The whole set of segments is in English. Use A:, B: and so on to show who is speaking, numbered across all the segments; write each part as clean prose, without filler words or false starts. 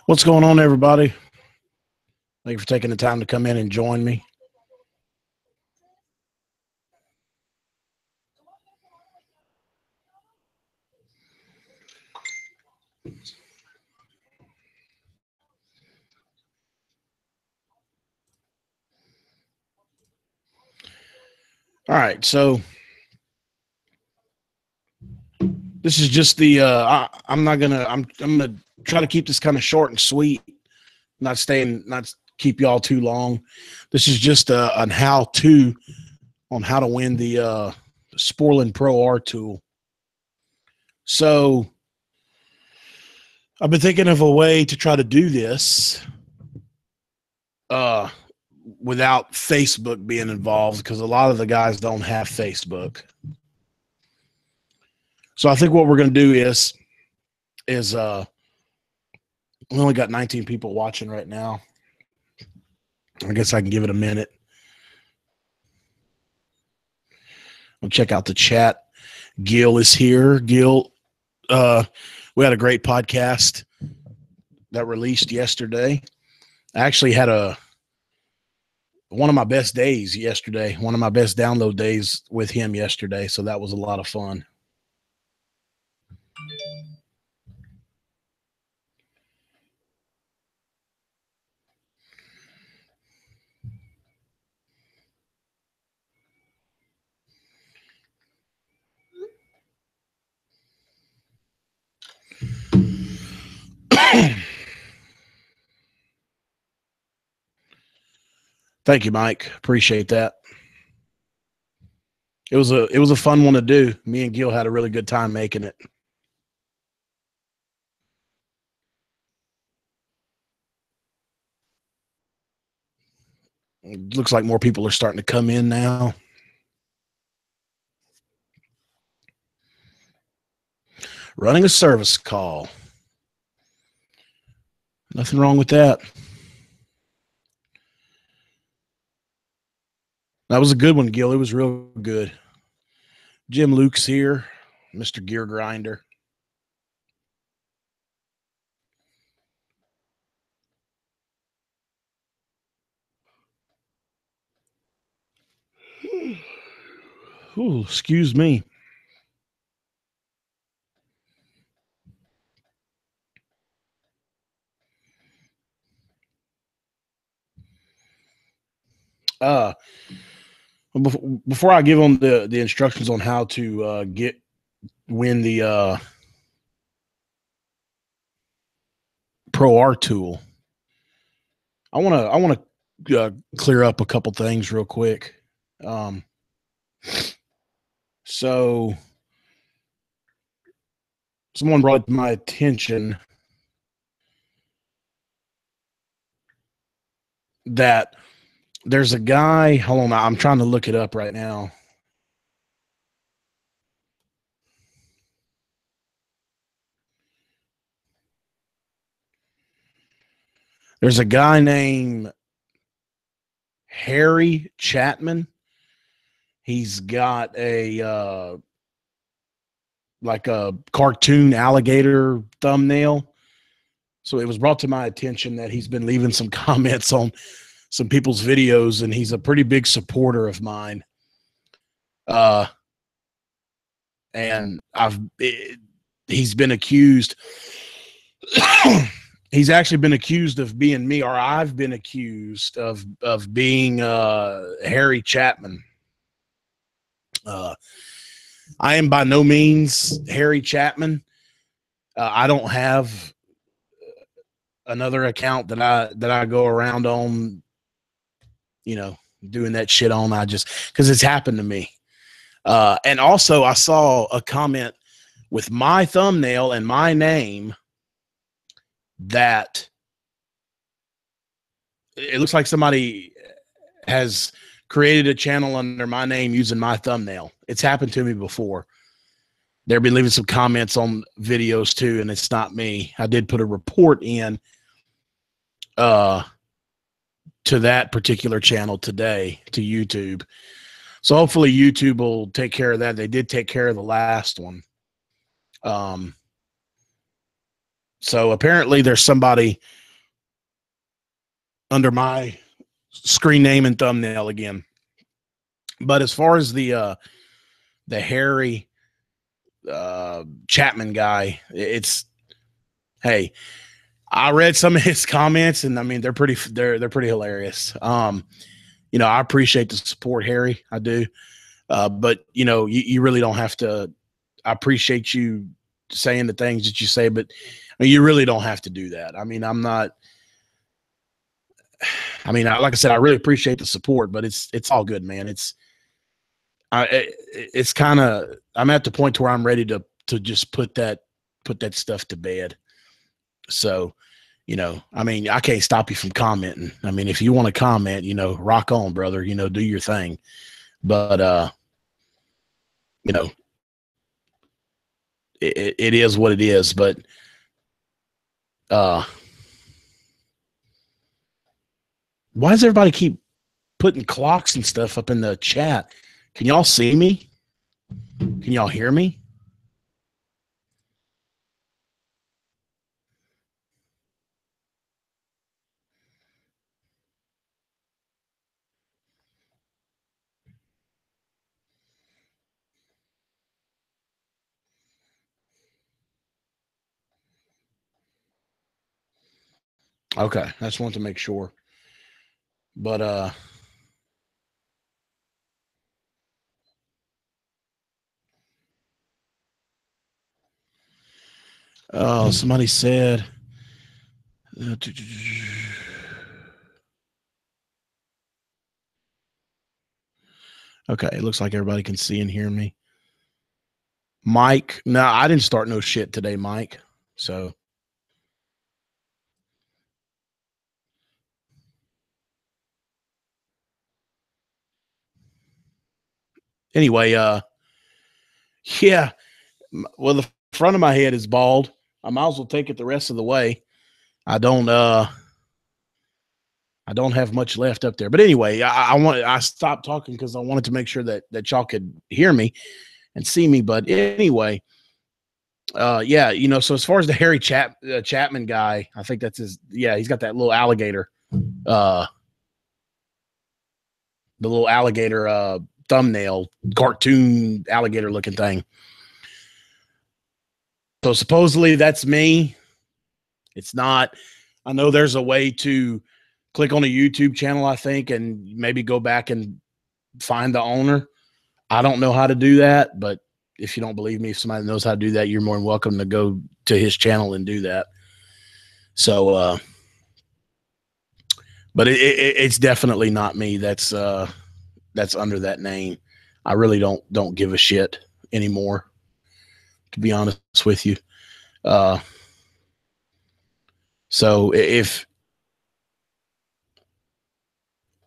A: What's going on, everybody? Thank you for taking the time to come in and join me. All right, so this is just the I'm gonna try to keep this kind of short and sweet, not keep y'all too long. This is just an how-to on how to win the Sporlan Pro R tool. So I've been thinking of a way to try to do this without Facebook being involved, because a lot of the guys don't have Facebook. So I think what we're going to do is we only got 19 people watching right now. I guess I can give it a minute. I'll check out the chat. Gil is here. Gil, we had a great podcast that released yesterday. I actually had one of my best days yesterday, one of my best download days with him yesterday. So that was a lot of fun. Thank you, Mike. Appreciate that. It was a fun one to do. Me and Gil had a really good time making it. It looks like more people are starting to come in now. Running a service call. Nothing wrong with that. That was a good one, Gil. It was real good. Jim Luke's here, Mr. Gear Grinder. Ooh, excuse me. Before I give them the instructions on how to win the Pro R tool, I want to clear up a couple things real quick. So someone brought to my attention that there's a guy. Hold on, I'm trying to look it up right now. There's a guy named Harry Chapman. He's got a like a cartoon alligator thumbnail. So it was brought to my attention that he's been leaving some comments on some people's videos, and he's a pretty big supporter of mine. And he's been accused. He's actually been accused of being me, or I've been accused of being Harry Chapman. I am by no means Harry Chapman. I don't have another account that I go around on, doing that shit on. I just, because it's happened to me. And also I saw a comment with my thumbnail and my name that it looks like somebody has created a channel under my name using my thumbnail. It's happened to me before. They've been leaving some comments on videos too, and it's not me. I did put a report in to that particular channel today, to YouTube. So hopefully YouTube will take care of that. They did take care of the last one. So apparently there's somebody under my screen name and thumbnail again. But as far as the Harry Chapman guy, hey, I read some of his comments, and I mean they're pretty hilarious. I appreciate the support, Harry. I do. But you really don't have to. I appreciate you saying the things that you say, but you really don't have to do that. I mean, like I said, I really appreciate the support, but it's all good, man. It's kind of, I'm at the point where I'm ready to just put that stuff to bed. So, I can't stop you from commenting. I mean, if you want to comment, rock on, brother, do your thing. But, it is what it is. But, why does everybody keep putting clocks and stuff up in the chat? Can y'all see me? Can y'all hear me? Okay, I just want to make sure. But somebody said okay, it looks like everybody can see and hear me. Mike, no, I didn't start no shit today, Mike. So anyway, yeah. Well, the front of my head is bald. I might as well take it the rest of the way. I don't have much left up there. But anyway, I stopped talking because I wanted to make sure that y'all could hear me and see me. But anyway, yeah, so as far as the Harry Chapman guy, I think that's his. Yeah, he's got that little alligator, the little alligator thumbnail, cartoon alligator looking thing. So supposedly that's me. It's not. I know there's a way to click on a YouTube channel, I think, and maybe go back and find the owner. I don't know how to do that, but if you don't believe me, if somebody knows how to do that, you're more than welcome to go to his channel and do that. So, but it's definitely not me. That's under that name. I really don't give a shit anymore, to be honest with you. So if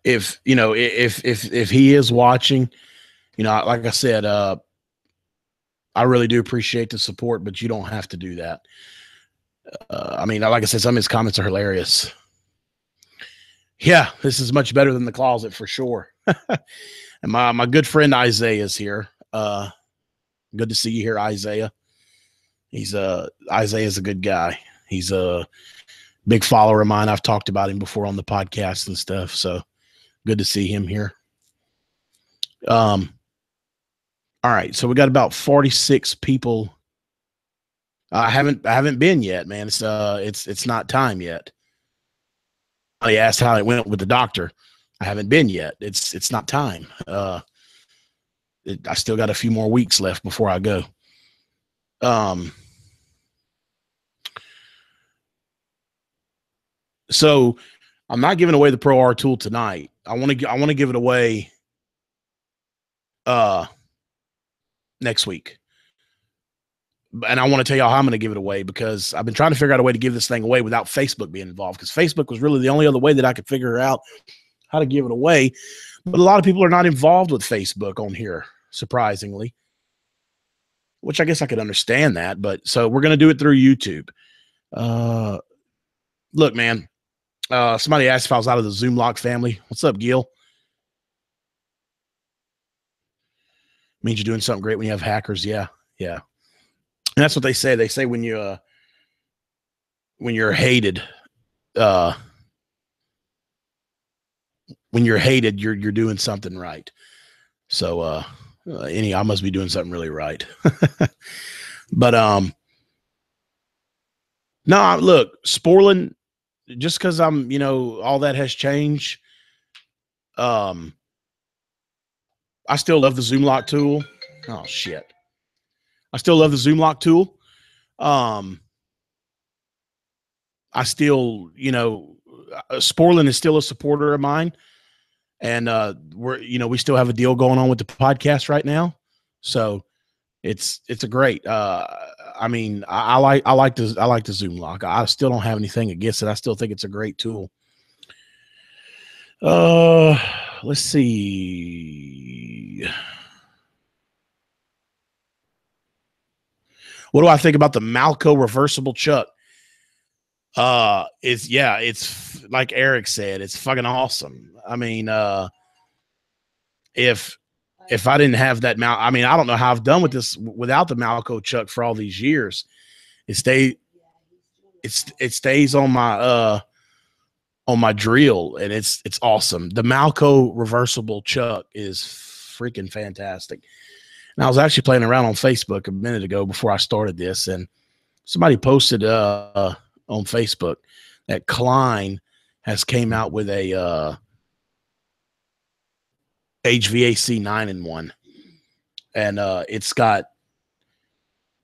A: if he is watching, like I said, I really do appreciate the support, but you don't have to do that. I mean, like I said, some of his comments are hilarious. Yeah, this is much better than the closet for sure. And my good friend Isaiah is here. Good to see you here, Isaiah. Isaiah's a good guy. He's a big follower of mine. I've talked about him before on the podcast and stuff. So good to see him here. All right, so we got about 46 people. I haven't been yet, man. It's not time yet. I asked how it went with the doctor. I haven't been yet. It's not time. I still got a few more weeks left before I go. So I'm not giving away the Pro R tool tonight. I want to give it away next week. And I want to tell y'all how I'm going to give it away, because I've been trying to figure out a way to give this thing away without Facebook being involved, because Facebook was really the only other way that I could figure out how to give it away. But a lot of people are not involved with Facebook on here, surprisingly, which I guess I could understand that. But so we're going to do it through YouTube. Look, man, somebody asked if I was out of the Zoom Lock family. What's up, Gil? Means you're doing something great when you have hackers. Yeah. Yeah. And that's what they say. They say when you when you're hated, uh, you're doing something right. So, I must be doing something really right. But, no, look, Sporlan, just because I'm, all that has changed. I still love the zoom lock tool. Oh shit. I still love the zoom lock tool. I still, Sporlan is still a supporter of mine. And we still have a deal going on with the podcast right now. So it's a great, I like the zoom lock. I still don't have anything against it. I still think it's a great tool. Let's see. What do I think about the Malco reversible chuck? It's like Eric said, it's fucking awesome. I mean, if I didn't have that I don't know how I've done with this without the Malco chuck for all these years. It stays on my drill, and it's awesome. The Malco reversible chuck is freaking fantastic. And I was actually playing around on Facebook a minute ago before I started this, and somebody posted on Facebook that Klein has came out with a HVAC 9-in-1, and it's got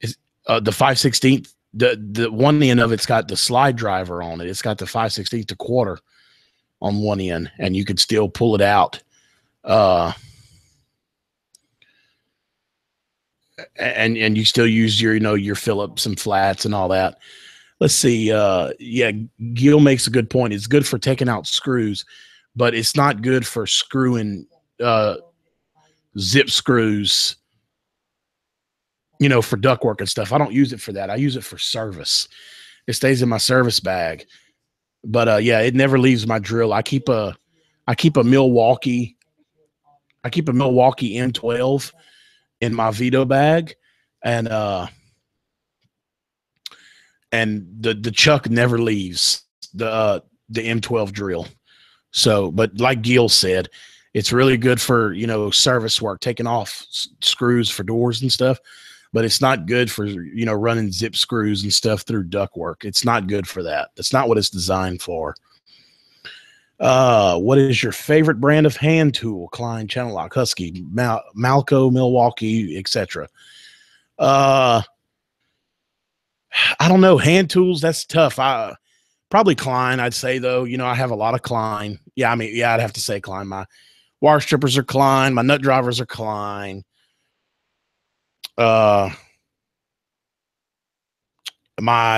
A: the 5/16. The one end of it's got the slide driver on it. It's got the 5/16 to quarter on one end, and you could still pull it out. And you still use your Phillips and flats and all that. Let's see. Gil makes a good point. It's good for taking out screws, but it's not good for screwing zip screws, for ductwork and stuff. I don't use it for that. I use it for service. It stays in my service bag. But it never leaves my drill. I keep a Milwaukee M12 in my Vito bag, and the chuck never leaves the M12 drill. So, but like Gil said, it's really good for service work, taking off screws for doors and stuff. But it's not good for running zip screws and stuff through ductwork. It's not good for that. That's not what it's designed for. What is your favorite brand of hand tool? Klein, Channel Lock, Husky, Malco, Milwaukee, etc. I don't know. Hand tools, that's tough. Probably Klein, I'd say, though. I have a lot of Klein. I'd have to say Klein. My wire strippers are Klein. My nut drivers are Klein. My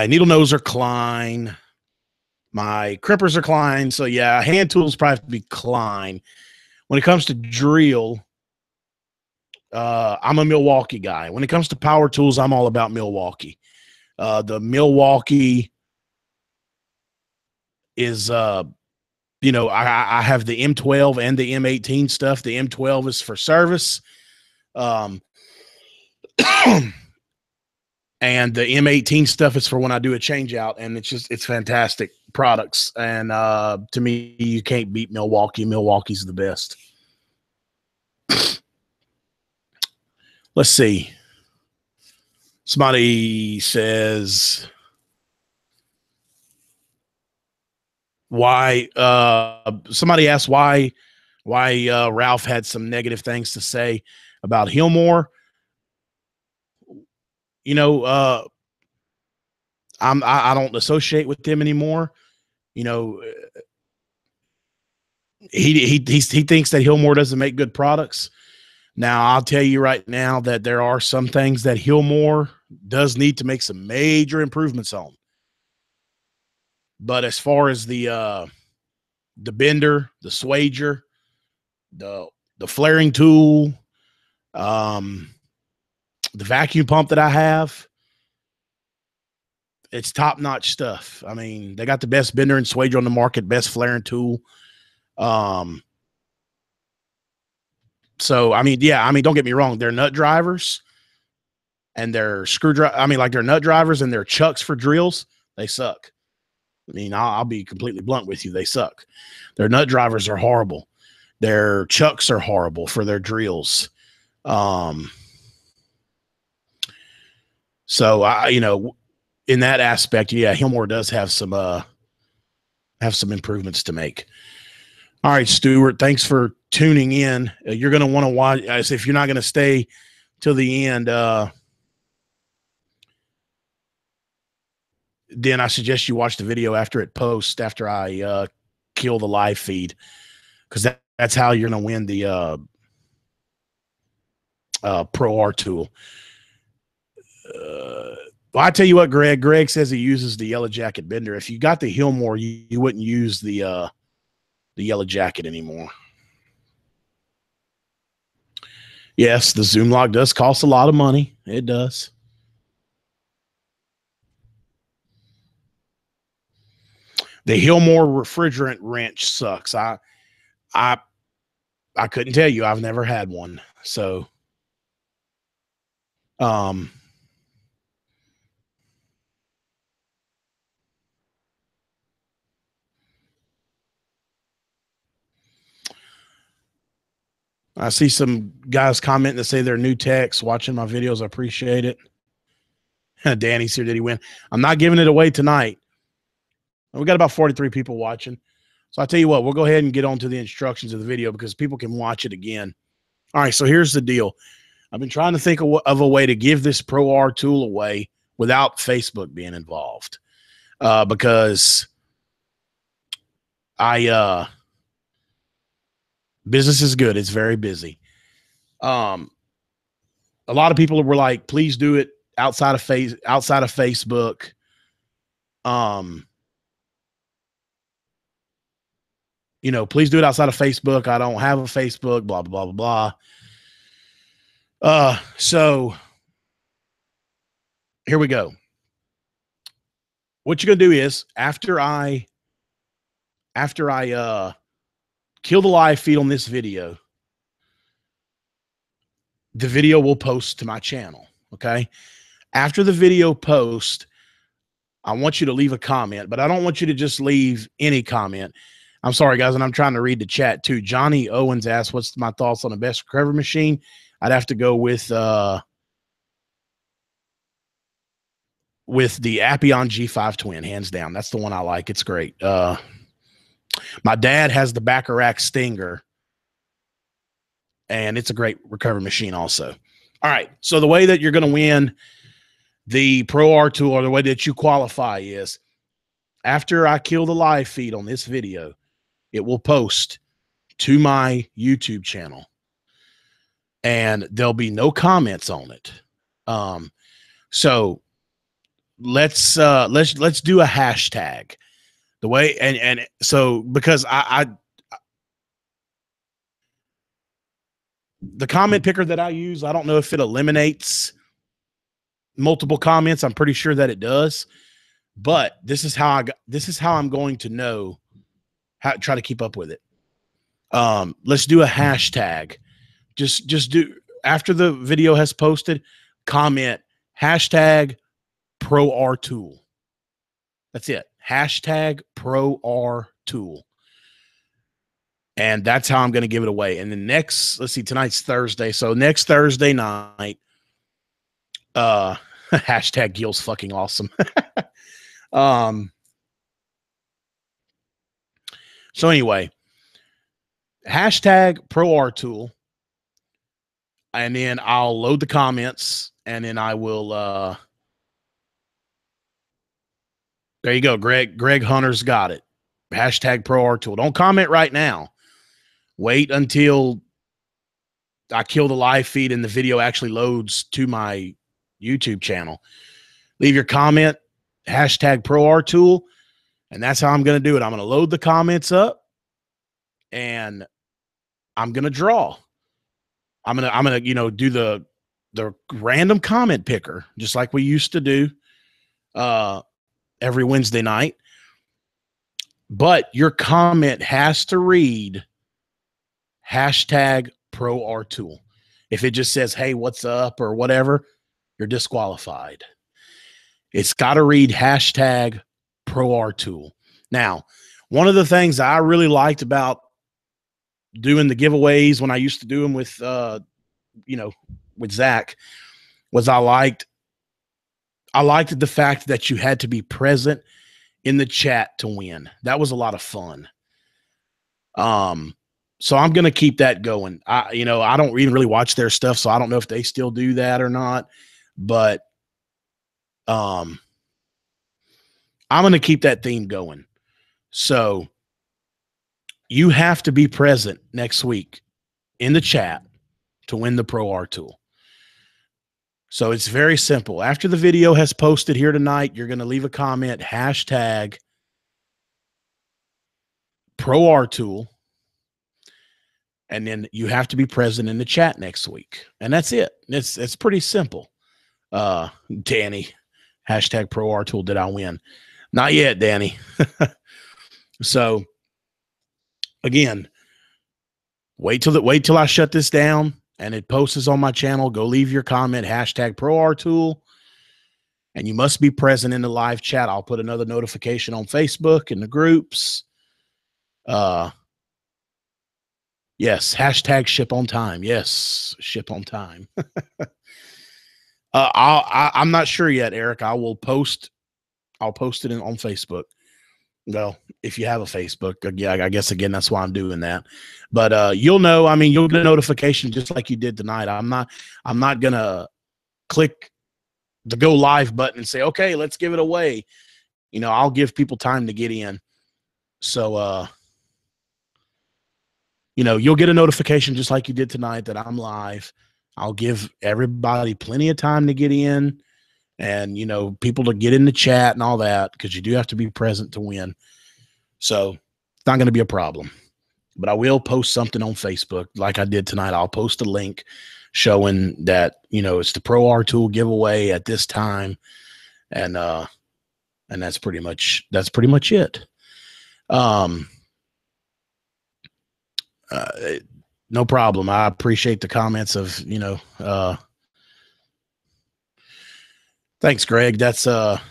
A: needle nose are Klein. My crimpers are Klein. So hand tools probably have to be Klein. When it comes to drill, I'm a Milwaukee guy. When it comes to power tools, I'm all about Milwaukee. The Milwaukee is, I have the M12 and the M18 stuff. The M12 is for service. And the M18 stuff is for when I do a change out, and it's fantastic products. And to me, you can't beat Milwaukee. Milwaukee's the best. Let's see. Somebody says why. Somebody asked why Ralph had some negative things to say about Hillmore. I don't associate with them anymore. He thinks that Hillmore doesn't make good products. Now, I'll tell you right now that there are some things that Hillmore does need to make some major improvements on. But as far as the bender, the swager, the flaring tool, the vacuum pump that I have, it's top-notch stuff. I mean, they got the best bender and swager on the market, best flaring tool. So, don't get me wrong. Their nut drivers and their screwdriver, their nut drivers and their chucks for drills, they suck. I mean, I'll be completely blunt with you. They suck. Their nut drivers are horrible. Their chucks are horrible for their drills. So in that aspect, yeah, Hillmore does have some improvements to make. All right, Stuart, thanks for tuning in. You're going to want to watch. If you're not going to stay till the end, then I suggest you watch the video after it posts, after I kill the live feed, because that's how you're going to win the Pro R tool. Well, I tell you what, Greg says he uses the Yellow Jacket bender. If you got the Hillmore, you wouldn't use the Yellow Jacket anymore. Yes, the zoom lock does cost a lot of money. It does. The Hillmore refrigerant wrench sucks. I couldn't tell you. I've never had one. So, I see some guys commenting that say they're new techs watching my videos. I appreciate it. Danny's here. Did he win? I'm not giving it away tonight. We got about 43 people watching. So I'll tell you what, we'll go ahead and get on to the instructions of the video because people can watch it again. All right, so here's the deal. I've been trying to think of a way to give this Pro R tool away without Facebook being involved, because business is good. It's very busy. A lot of people were like, please do it outside of Facebook. Please do it outside of Facebook. I don't have a Facebook, blah, blah, blah, blah, blah. So here we go. What you're going to do is after I kill the live feed on this video, the video will post to my channel. Okay. After the video post, I want you to leave a comment, but I don't want you to just leave any comment. I'm sorry, guys, and I'm trying to read the chat too. Johnny Owens asked, what's my thoughts on the best recovery machine? I'd have to go with the Appion G5 Twin, hands down. That's the one I like. It's great. My dad has the Bacharach Stinger, and it's a great recovery machine also. All right, so the way that you're going to win the Pro R tool, or the way that you qualify, is after I kill the live feed on this video, it will post to my YouTube channel, and there'll be no comments on it. So let's do a hashtag. The way and so because the comment picker that I use, I don't know if it eliminates multiple comments. I'm pretty sure that it does, but this is how I'm going to know how to try to keep up with it. Let's do a hashtag. Just do, after the video has posted, comment hashtag Pro R tool. That's it. Hashtag Pro R tool. And that's how I'm going to give it away. And the next, let's see, tonight's Thursday. So next Thursday night, hashtag Gil's fucking awesome. So anyway, hashtag Pro R tool. And then I'll load the comments, and then I will, there you go. Greg Hunter's got it. Hashtag Pro R tool. Don't comment right now. Wait until I kill the live feed and the video actually loads to my YouTube channel. Leave your comment, hashtag Pro R tool, and that's how I'm going to do it. I'm going to load the comments up, and I'm going to draw. I'm going to, do the random comment picker, just like we used to do every Wednesday night. But your comment has to read hashtag Pro R tool. If it just says, hey, what's up, or whatever, you're disqualified. It's got to read hashtag Pro R tool. Now, one of the things I really liked about doing the giveaways when I used to do them with, with Zach, was I liked the fact that you had to be present in the chat to win. That was a lot of fun. So I'm going to keep that going. I don't even really watch their stuff, so I don't know if they still do that or not, but, I'm going to keep that theme going. So you have to be present next week in the chat to win the Pro R tool. So it's very simple. After the video has posted here tonight, you're going to leave a comment, hashtag Pro R tool, and then you have to be present in the chat next week. And that's it. It's pretty simple. Danny, hashtag Pro R tool, did I win? Not yet, Danny. So again, wait till I shut this down and it posts on my channel. Go leave your comment, hashtag Pro R tool, and you must be present in the live chat. I'll put another notification on Facebook in the groups. Yes, hashtag ship on time. Yes, ship on time. I'm not sure yet, Eric. I'll post it on Facebook. Well, if you have a Facebook, yeah, I guess again that's why I'm doing that. But you'll know. I mean, you'll get a notification just like you did tonight. I'm not gonna click the go live button and say, okay, let's give it away. I'll give people time to get in. So you'll get a notification just like you did tonight that I'm live. I'll give everybody plenty of time to get in and, people to get in the chat and all that, because you do have to be present to win. So it's not going to be a problem. But I will post something on Facebook like I did tonight. I'll post a link showing that, it's the Pro R tool giveaway at this time. And that's pretty much it. No problem. I appreciate the comments of, thanks, Greg. That's what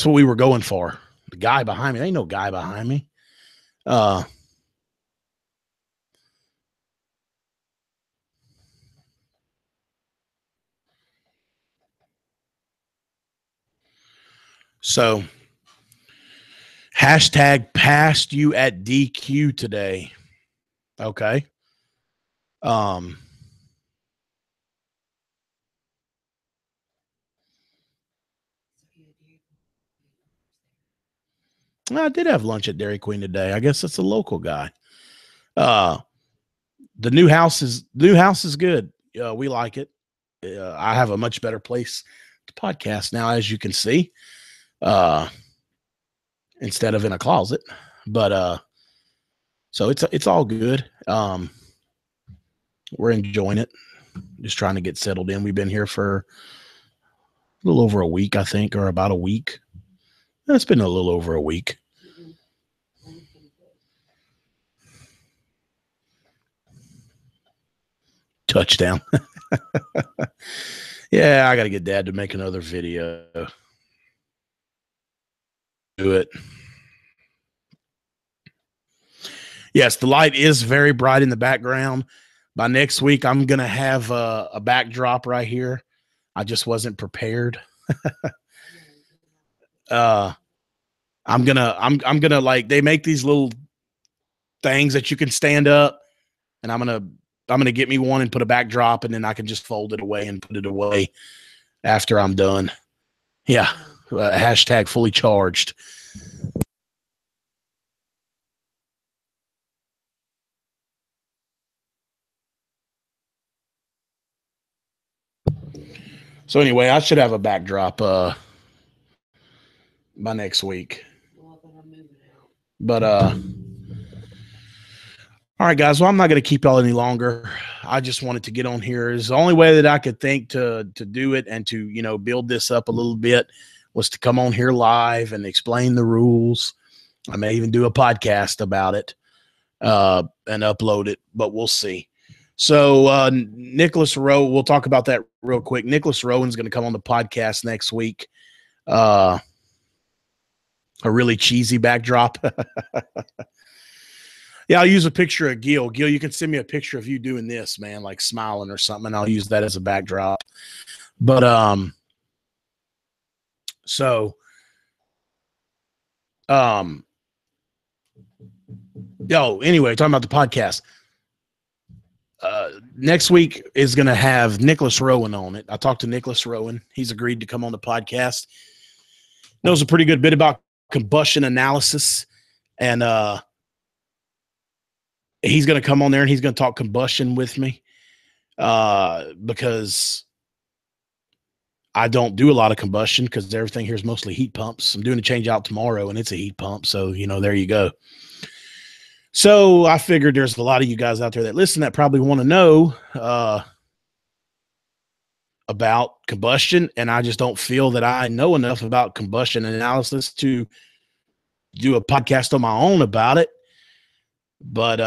A: we were going for. The guy behind me. There ain't no guy behind me. So hashtag passed you at DQ today. Okay. I did have lunch at Dairy Queen today. I guess that's a local guy. The new house is good. We like it. I have a much better place to podcast now, as you can see, instead of in a closet. But so it's all good. We're enjoying it. Just trying to get settled in. We've been here for a little over a week, I think, or about a week. It's been a little over a week. Touchdown. Yeah, I got to get Dad to make another video. Do it. Yes, the light is very bright in the background. By next week, I'm going to have a backdrop right here. I just wasn't prepared. I'm gonna like, they make these little things that you can stand up, and I'm gonna get me one and put a backdrop, and then I can just fold it away and put it away after I'm done. Yeah, hashtag fully charged. So anyway, I should have a backdrop by next week. But all right, guys. Well, I'm not going to keep y'all any longer. I just wanted to get on here. It's the only way that I could think to do it and to build this up a little bit was to come on here live and explain the rules. I may even do a podcast about it and upload it, but we'll see. So Nicholas Rowe, we'll talk about that real quick. Nicholas Rowan's going to come on the podcast next week. A really cheesy backdrop. Yeah, I'll use a picture of Gil. Gil, you can send me a picture of you doing this, man, like smiling or something, and I'll use that as a backdrop. But so anyway, talking about the podcast. Next week is going to have Nicholas Rowan on it. I talked to Nicholas Rowan. He's agreed to come on the podcast. Knows a pretty good bit about combustion analysis, and he's going to come on there and he's going to talk combustion with me, because I don't do a lot of combustion because everything here is mostly heat pumps. I'm doing a change out tomorrow and it's a heat pump. So, there you go. So I figured there's a lot of you guys out there that listen that probably want to know about combustion. And I just don't feel that I know enough about combustion analysis to do a podcast on my own about it. But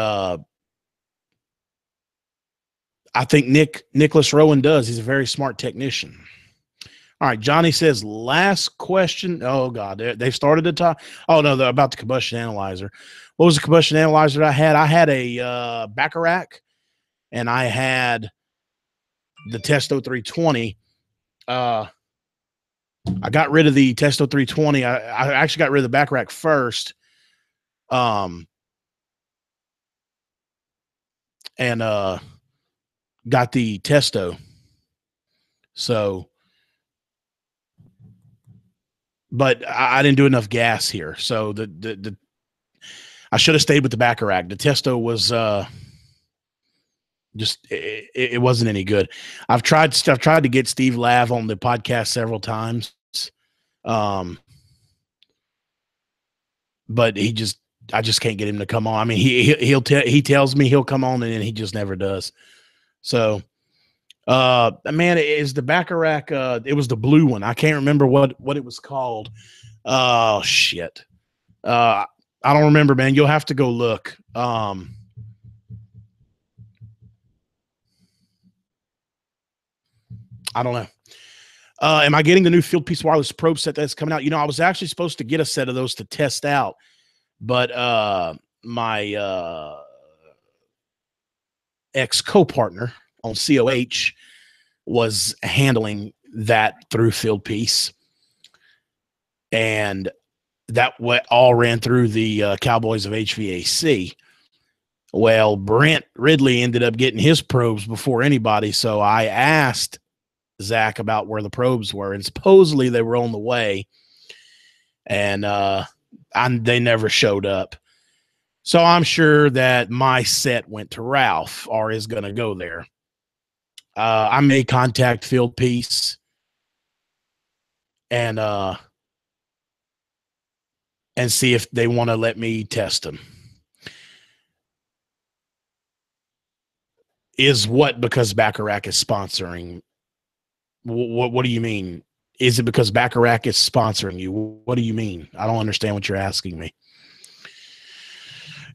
A: I think Nicholas Rowan does. He's a very smart technician. All right, Johnny says, last question. Oh, God, they started to talk. Oh, no, about the combustion analyzer. What was the combustion analyzer I had? I had a Bacharach, and I had the Testo 320. I got rid of the Testo 320. I actually got rid of the Bacharach first. And got the Testo. So, but I didn't do enough gas here. So the I should have stayed with the Bacharach. The Testo was just it wasn't any good. I've tried to get Steve Lav on the podcast several times, but I just can't get him to come on. I mean, he tells me he'll come on and then he just never does. So, man, it is the Bacharach. It was the blue one. I can't remember what it was called. Oh shit. I don't remember, man. You'll have to go look. I don't know. Am I getting the new Field Piece wireless probe set that's coming out? I was actually supposed to get a set of those to test out, but my ex co-partner on COH was handling that through Field Piece, and that all ran through the Cowboys of HVAC. Well, Brent Ridley ended up getting his probes before anybody, so I asked Zach about where the probes were, and supposedly they were on the way, and they never showed up. So I'm sure that my set went to Ralph or is going to go there. I may contact Field Piece and see if they want to let me test them. Is what because Bacharach is sponsoring? What do you mean? Is it because Bacharach is sponsoring you? What do you mean? I don't understand what you're asking me.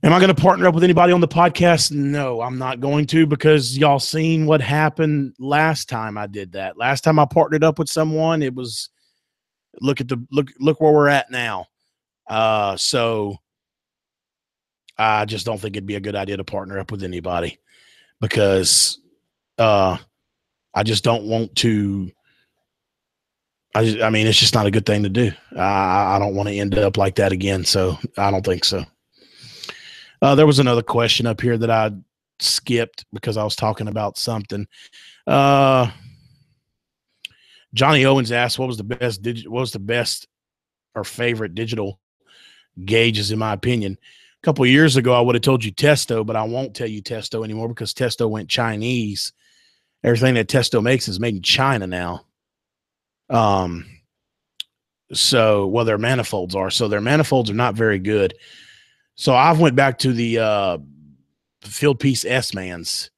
A: Am I going to partner up with anybody on the podcast? No, I'm not going to, because y'all seen what happened last time I did that. Last time I partnered up with someone, it was look where we're at now. So I just don't think it'd be a good idea to partner up with anybody, because I just don't want to. I mean, it's just not a good thing to do. I don't want to end up like that again. So I don't think so. There was another question up here that I skipped because I was talking about something. Johnny Owens asked, what was the best or favorite digital gauges, in my opinion? A couple of years ago, I would have told you Testo, but I won't tell you Testo anymore because Testo went Chinese. Everything that Testo makes is made in China now. So, well, their manifolds are. So their manifolds are not very good. So I've went back to the Field Piece S-Mans.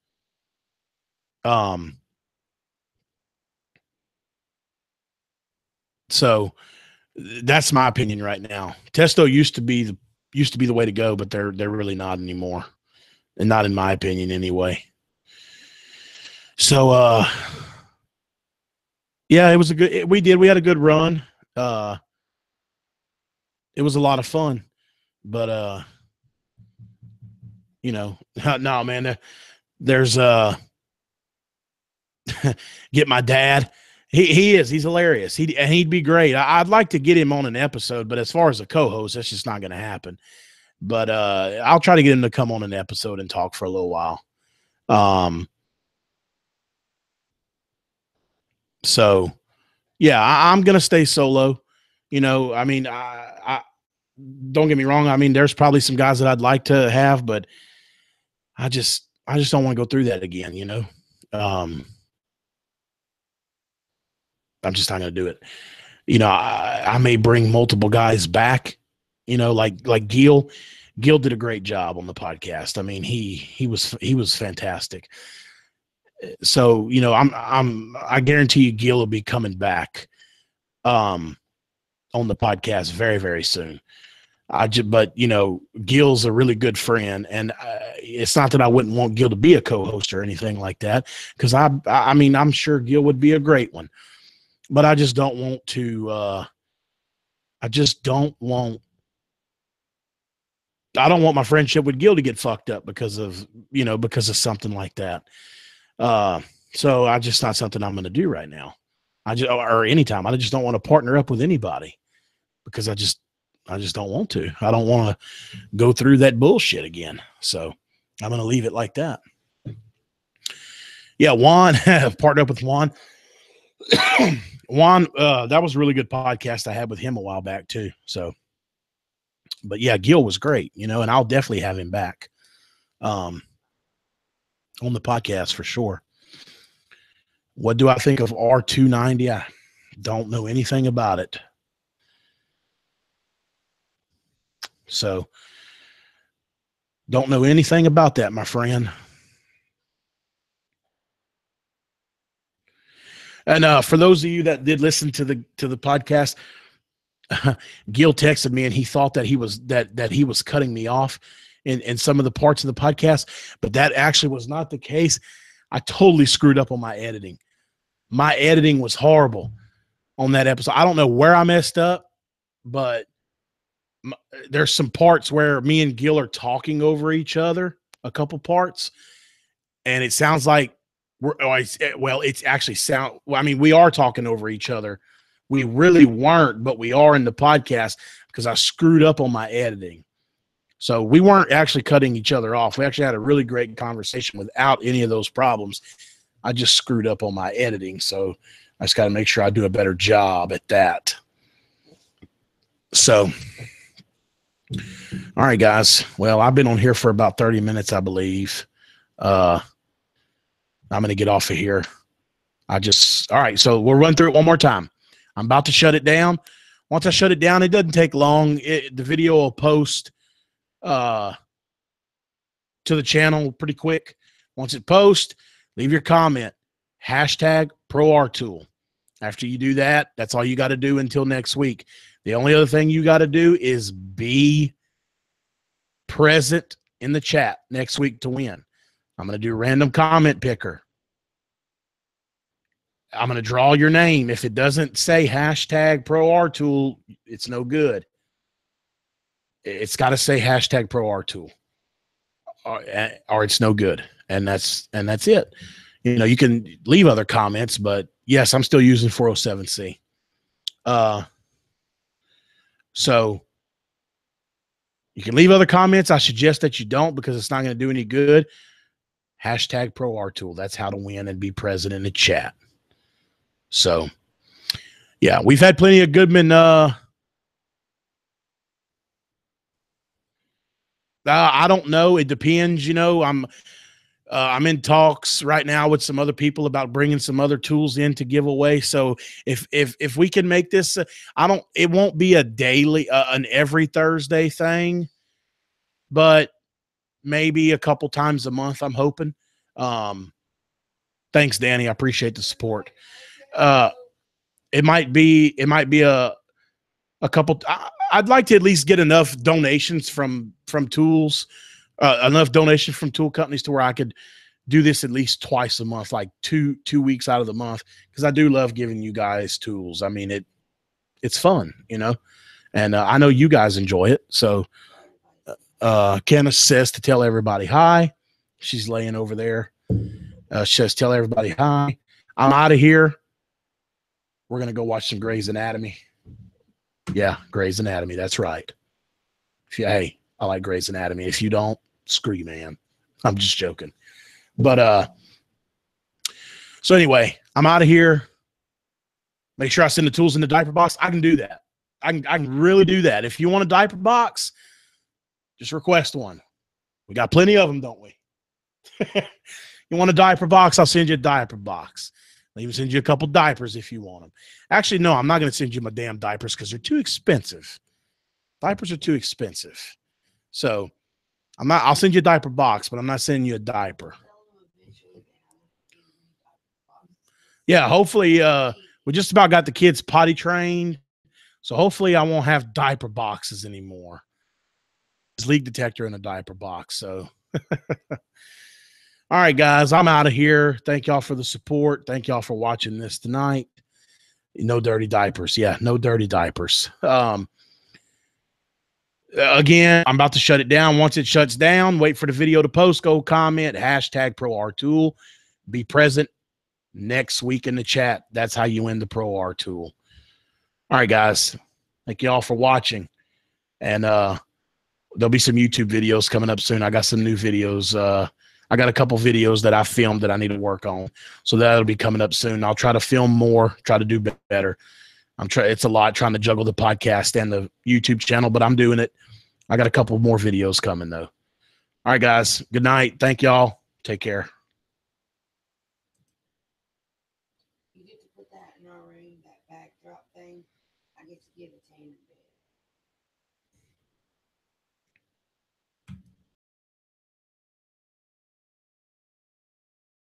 A: So that's my opinion right now. Testo used to be the way to go, but they're really not anymore, and not in my opinion anyway. So yeah, it was we had a good run. it was a lot of fun, but you know, no, man, there's get my dad. He's hilarious. He'd be great. I'd like to get him on an episode, but as far as a co-host, that's just not going to happen. But I'll try to get him to come on an episode and talk for a little while. So yeah, I'm going to stay solo. You know, I mean, I don't get me wrong. I mean, there's probably some guys that I'd like to have, but I just don't want to go through that again. You know, I'm just not going to do it. You know, I may bring multiple guys back. You know, like Gil. Gil did a great job on the podcast. I mean, he was fantastic. So, you know, I guarantee you Gil will be coming back on the podcast very, very soon. But you know, Gil's a really good friend, and it's not that I wouldn't want Gil to be a co-host or anything like that, because I mean, I'm sure Gil would be a great one, but I just don't want to. I don't want my friendship with Gil to get fucked up because of something like that. So I just not something I'm going to do right now. Or anytime. I just don't want to partner up with anybody because I just don't want to. I don't want to go through that bullshit again. So I'm going to leave it like that. Yeah, Juan, partnered up with Juan. Juan, that was a really good podcast I had with him a while back too. So, but yeah, Gil was great, you know, and I'll definitely have him back on the podcast for sure. What do I think of R290? I don't know anything about it. So, don't know anything about that, my friend. And for those of you that did listen to the podcast, Gil texted me and he thought that he was cutting me off in some of the parts of the podcast, but that actually was not the case. I totally screwed up on my editing. My editing was horrible on that episode. I don't know where I messed up, but there's some parts where me and Gil are talking over each other, a couple parts, and it sounds like it's actually sound. I mean, we are talking over each other. We really weren't, but we are in the podcast because I screwed up on my editing. So we weren't actually cutting each other off. We actually had a really great conversation without any of those problems. I just screwed up on my editing. So I just got to make sure I do a better job at that. So, all right, guys. Well, I've been on here for about 30 minutes, I believe. I'm going to get off of here. All right. So we'll run through it one more time. I'm about to shut it down. Once I shut it down, it doesn't take long. The video will post to the channel pretty quick. Once it posts, leave your comment. #ProRTool. After you do that, that's all you got to do until next week. The only other thing you got to do is be present in the chat next week to win. I'm going to do random comment picker. I'm going to draw your name. If it doesn't say #ProRTool, it's no good. It's got to say #ProRTool, or it's no good. And that's it. You know, you can leave other comments, but yes, I'm still using 407C. So you can leave other comments. I suggest that you don't because it's not going to do any good. #ProRTool. That's how to win and be present in the chat. So, yeah, we've had plenty of Goodman. I don't know. It depends. You know, I'm in talks right now with some other people about bringing some other tools in to give away. So if we can make this, it won't be a daily, an every Thursday thing, but maybe a couple times a month. I'm hoping. Thanks, Danny. I appreciate the support. It might be a couple. I'd like to at least get enough donations from tools, enough donations from tool companies to where I could do this at least twice a month, like two weeks out of the month, because I do love giving you guys tools. I mean, it's fun, you know. And I know you guys enjoy it. So Kenneth says to tell everybody hi. She's laying over there. She says, tell everybody hi. I'm out of here. We're going to go watch some Grey's Anatomy. Yeah, Grey's Anatomy. That's right. Hey, I like Grey's Anatomy. If you don't, screw you, man. I'm just joking. But so anyway, I'm out of here. Make sure I send the tools in the diaper box. I can do that. I can really do that. If you want a diaper box, just request one. We got plenty of them, don't we? You want a diaper box? I'll send you a diaper box. I'll even send you a couple diapers if you want them. Actually, no, I'm not going to send you my damn diapers because they're too expensive. Diapers are too expensive. So I'll send you a diaper box, but I'm not sending you a diaper. Yeah, hopefully we just about got the kids potty trained. So hopefully I won't have diaper boxes anymore. There's leak detector in a diaper box. So all right, guys, I'm out of here. Thank y'all for the support. Thank y'all for watching this tonight. No dirty diapers. Yeah, no dirty diapers. Again, I'm about to shut it down. Once it shuts down, wait for the video to post. Go comment, #ProRTool. Be present next week in the chat. That's how you win the ProRTool. All right, guys. Thank you all for watching. And there'll be some YouTube videos coming up soon. I got some new videos. I got a couple videos that I filmed that I need to work on. So that'll be coming up soon. I'll try to film more, try to do better. It's a lot trying to juggle the podcast and the YouTube channel, but I'm doing it. I got a couple more videos coming, though. All right, guys. Good night. Thank y'all. Take care.
B: You get to put that in our room, that backdrop thing. I get to give it to him in bed.